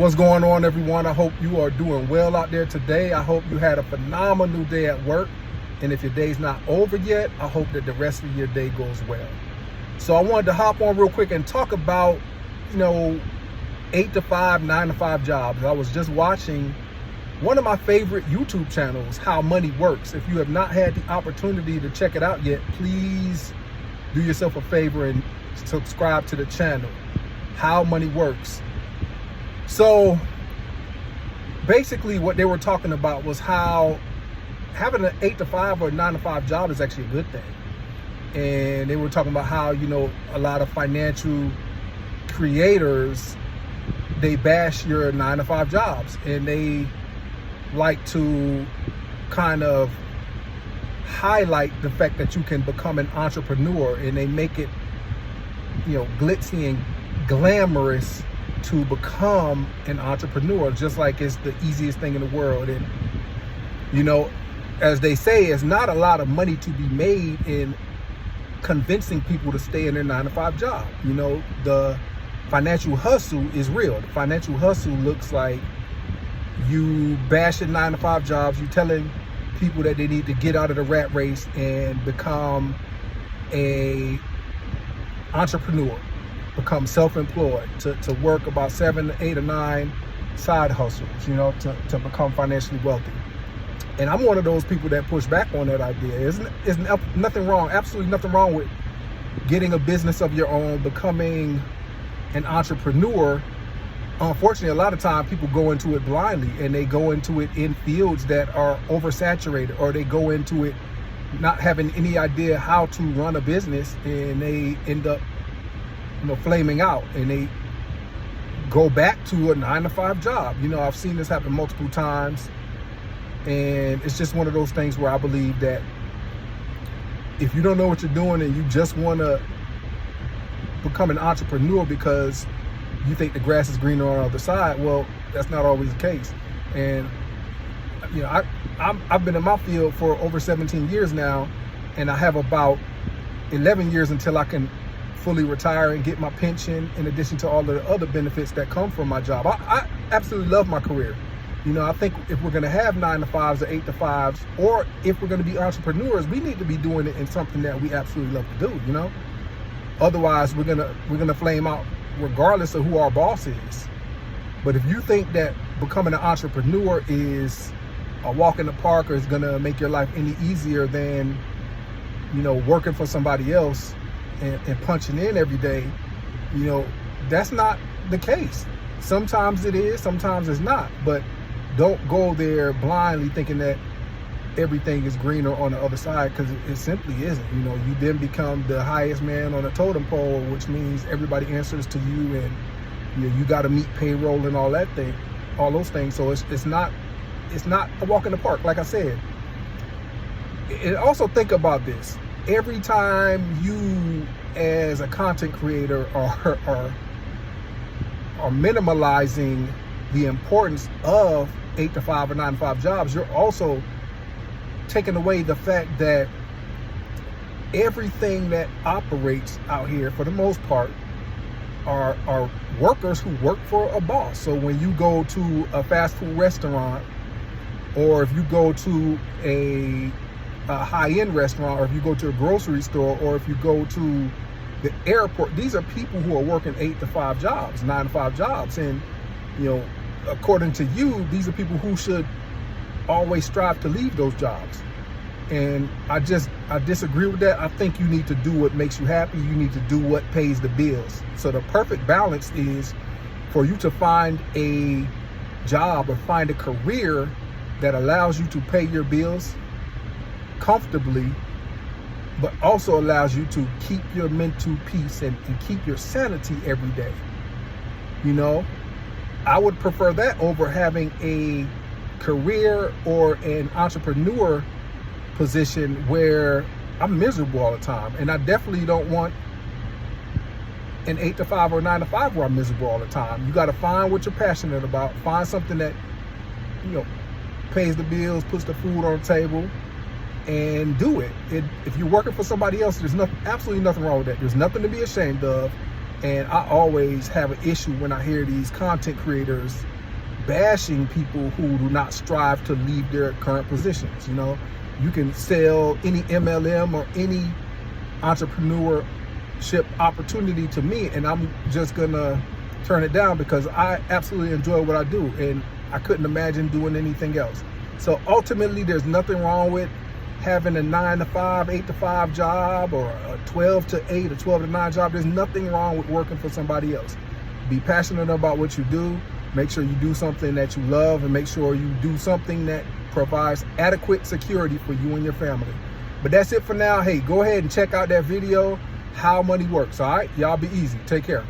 What's going on, everyone? I hope you are doing well out there today. I hope you had a phenomenal day at work. And if your day's not over yet, I hope that the rest of your day goes well. So I wanted to hop on real quick and talk about, 8 to 5, 9 to 5 jobs. I was just watching one of my favorite YouTube channels, How Money Works. If you have not had the opportunity to check it out yet, please do yourself a favor and subscribe to the channel, How Money Works. So basically what they were talking about was how having an 8 to 5 or 9 to 5 job is actually a good thing. And they were talking about how, a lot of financial creators, they bash your 9 to 5 jobs, and they like to kind of highlight the fact that you can become an entrepreneur, and they make it, glitzy and glamorous to become an entrepreneur, just like it's the easiest thing in the world. And as they say, it's not a lot of money to be made in convincing people to stay in their 9 to 5 job. The financial hustle is real. The financial hustle looks like you bashing 9 to 5 jobs, you telling people that they need to get out of the rat race and become a entrepreneur, become self-employed, to work about 7, 8, or 9 side hustles, to become financially wealthy. And I'm one of those people that push back on that idea. Isn't nothing wrong, absolutely nothing wrong with getting a business of your own, becoming an entrepreneur. Unfortunately, a lot of time people go into it blindly, and they go into it in fields that are oversaturated, or they go into it not having any idea how to run a business, and they end up flaming out, and they go back to a 9 to 5 job. I've seen this happen multiple times, and it's just one of those things where I believe that if you don't know what you're doing and you just want to become an entrepreneur because you think the grass is greener on the other side, well, that's not always the case. And I've been in my field for over 17 years now, and I have about 11 years until I can fully retire and get my pension, in addition to all of the other benefits that come from my job. I absolutely love my career. I think if we're going to have 9 to 5s or 8 to 5s, or if we're going to be entrepreneurs, we need to be doing it in something that we absolutely love to do. Otherwise, we're gonna flame out regardless of who our boss is. But if you think that becoming an entrepreneur is a walk in the park, or is going to make your life any easier than working for somebody else and punching in every day, that's not the case. Sometimes it is, sometimes it's not. But don't go there blindly thinking that everything is greener on the other side, because it simply isn't. You then become the highest man on the totem pole, which means everybody answers to you, and you got to meet payroll and all those things. So it's not a walk in the park, like I said. And also think about this: every time you, as a content creator, are minimalizing the importance of 8 to 5 or 9 to 5 jobs, you're also taking away the fact that everything that operates out here, for the most part, are workers who work for a boss. So when you go to a fast food restaurant, or if you go to a high-end restaurant, or if you go to a grocery store, or if you go to the airport, these are people who are working 8 to 5 jobs, 9 to 5 jobs. And according to you, these are people who should always strive to leave those jobs. And I disagree with that. I think you need to do what makes you happy. You need to do what pays the bills. So the perfect balance is for you to find a job or find a career that allows you to pay your bills comfortably, but also allows you to keep your mental peace and keep your sanity every day. I would prefer that over having a career or an entrepreneur position where I'm miserable all the time. And I definitely don't want an 8 to 5 or 9 to 5 where I'm miserable all the time. You got to find what you're passionate about. Find something that pays the bills, puts the food on the table, and do it. If you're working for somebody else, there's absolutely nothing wrong with that. There's nothing to be ashamed of. And I always have an issue when I hear these content creators bashing people who do not strive to leave their current positions. You know, you can sell any MLM or any entrepreneurship opportunity to me, and I'm just gonna turn it down because I absolutely enjoy what I do, and I couldn't imagine doing anything else. So ultimately, there's nothing wrong with having a 9 to 5, 8 to 5 job, or a 12 to 8 or 12 to 9 job. There's nothing wrong with working for somebody else. Be passionate about what you do. Make sure you do something that you love, and make sure you do something that provides adequate security for you and your family. But that's it for now. Hey, go ahead and check out that video, How Money Works. All right, y'all be easy. Take care.